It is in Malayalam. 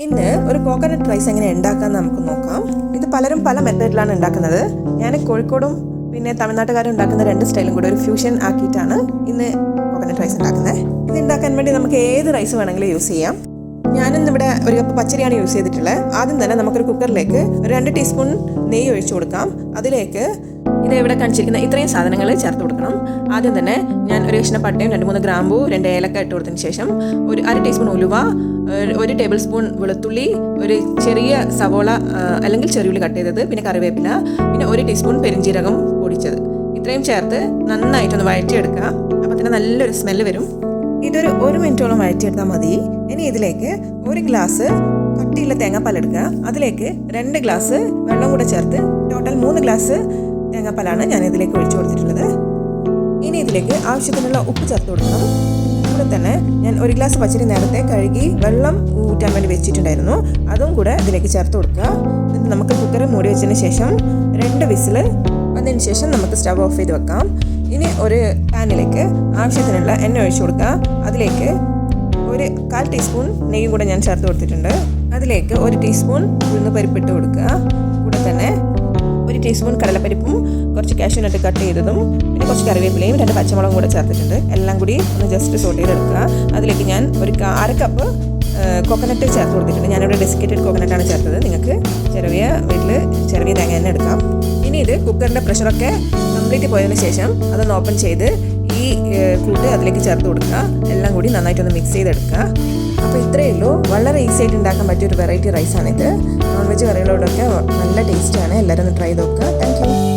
ഇന്ന് ഒരു കോക്കനട്ട് റൈസ് എങ്ങനെ ഉണ്ടാക്കാമെന്ന് നമുക്ക് നോക്കാം. ഇത് പലരും പല മെത്തേഡിലാണ് ഉണ്ടാക്കുന്നത്. ഞാൻ കോഴിക്കോടും പിന്നെ തമിഴ്നാട്ടുകാരും ഉണ്ടാക്കുന്ന രണ്ട് സ്റ്റൈലും കൂടെ ഒരു ഫ്യൂഷൻ ആക്കിയിട്ടാണ് ഇന്ന് കോക്കനട്ട് റൈസ് ഉണ്ടാക്കുന്നത്. ഇത് ഉണ്ടാക്കാൻ വേണ്ടി നമുക്ക് ഏത് റൈസ് വേണമെങ്കിലും യൂസ് ചെയ്യാം. ഞാനിന്നിവിടെ ഒരു കപ്പ് പച്ചരിയാണ് യൂസ് ചെയ്തിട്ടുള്ളത്. ആദ്യം തന്നെ നമുക്കൊരു കുക്കറിലേക്ക് 2 ടീസ്പൂൺ നെയ്യ് ഒഴിച്ചു കൊടുക്കാം. അതിലേക്ക് ഇത് ഇവിടെ കാണിച്ചിരിക്കുന്ന ഇത്രയും സാധനങ്ങൾ ചേർത്ത് കൊടുക്കണം. ആദ്യം തന്നെ ഞാൻ ഒരു കഷ്ണം പട്ടയും 2-3 ഗ്രാമ്പൂ 2 ഏലക്ക ഇട്ട് കൊടുത്തതിന് ശേഷം ഒരു 1/2 ടീസ്പൂൺ ഉലുവ, 1 ടേബിൾ സ്പൂൺ വെളുത്തുള്ളി, ഒരു ചെറിയ സവോള അല്ലെങ്കിൽ ചെറിയുള്ളി കട്ട് ചെയ്തത്, പിന്നെ കറിവേപ്പില, പിന്നെ 1 ടീസ്പൂൺ പെരിഞ്ജീരകം പൊടിച്ചത്, ഇത്രയും ചേർത്ത് നന്നായിട്ടൊന്ന് വഴറ്റിയെടുക്കുക. അപ്പോൾ തന്നെ നല്ലൊരു സ്മെല്ല് വരും. ഇതൊരു 1 മിനിറ്റോളം വഴറ്റിയെടുത്താൽ മതി. ഇനി ഇതിലേക്ക് 1 ഗ്ലാസ് കട്ടിയുള്ള തേങ്ങാപ്പാൽ എടുക്കുക. അതിലേക്ക് 2 ഗ്ലാസ് വെള്ളം കൂടെ ചേർത്ത് ടോട്ടൽ 3 ഗ്ലാസ് തേങ്ങാപ്പാലാണ് ഞാൻ ഇതിലേക്ക് ഒഴിച്ചു കൊടുത്തിട്ടുള്ളത്. ഇനി ഇതിലേക്ക് ആവശ്യത്തിനുള്ള ഉപ്പ് ചേർത്ത് കൊടുക്കണം. കൂടെ തന്നെ ഞാൻ 1 ഗ്ലാസ് പച്ചരി നേരത്തെ കഴുകി വെള്ളം ഊറ്റാൻ വേണ്ടി വെച്ചിട്ടുണ്ടായിരുന്നു, അതും കൂടെ ഇതിലേക്ക് ചേർത്ത് കൊടുക്കുക. എന്നിട്ട് നമുക്ക് കുക്കർ മൂടി വെച്ചതിന് ശേഷം 2 വിസിൽ വന്നതിന് ശേഷം നമുക്ക് സ്റ്റവ് ഓഫ് ചെയ്ത് വെക്കാം. ഇനി ഒരു പാനിലേക്ക് ആവശ്യത്തിനുള്ള എണ്ണ ഒഴിച്ചു കൊടുക്കുക. അതിലേക്ക് ഒരു 1/4 ടീസ്പൂൺ നെയ്യും കൂടെ ഞാൻ ചേർത്ത് കൊടുത്തിട്ടുണ്ട്. അതിലേക്ക് 1 ടീസ്പൂൺ ഉഴുന്ന് പരിപ്പിട്ട് കൊടുക്കുക. കൂടെ തന്നെ 1 ടീസ്പൂൺ കടലപ്പരിപ്പും കുറച്ച് കാഷ്യൂനട്ട് കട്ട് ചെയ്തതും പിന്നെ കുറച്ച് കറിവേപ്പിലയും 2 പച്ചമുളകും കൂടെ ചേർത്തിട്ടുണ്ട്. എല്ലാം കൂടി ഒന്ന് ജസ്റ്റ് സോട്ട് ചെയ്തെടുക്കുക. അതിലേക്ക് ഞാൻ ഒരു 1/2 കപ്പ് കോക്കനട്ട് ചേർത്ത് കൊടുത്തിട്ടുണ്ട്. ഞാനിവിടെ ഡെസിക്കേറ്റഡ് കോക്കനട്ടാണ് ചേർത്തത്. നിങ്ങൾക്ക് വീട്ടിൽ ചെറിയ തേങ്ങ തന്നെ എടുക്കാം. ഇനി ഇത് കുക്കറിൻ്റെ പ്രഷറൊക്കെ കംപ്ലീറ്റ് പോയതിന് ശേഷം അതൊന്ന് ഓപ്പൺ ചെയ്ത് ഈ കൂട്ട് അതിലേക്ക് ചേർത്ത് കൊടുക്കുക. എല്ലാം കൂടി നന്നായിട്ടൊന്ന് മിക്സ് ചെയ്തെടുക്കുക. അപ്പോൾ ഇത്രയേ ഉള്ളൂ. വളരെ ഈസി ആയിട്ട് ഉണ്ടാക്കാൻ പറ്റിയൊരു വെറൈറ്റി റൈസാണിത്. നോൺ വെജ് കറികളോടൊക്കെ നല്ല ടേസ്റ്റാണ്. എല്ലാവരും ഒന്ന് ട്രൈ ചെയ്ത് നോക്കുക. Thank you.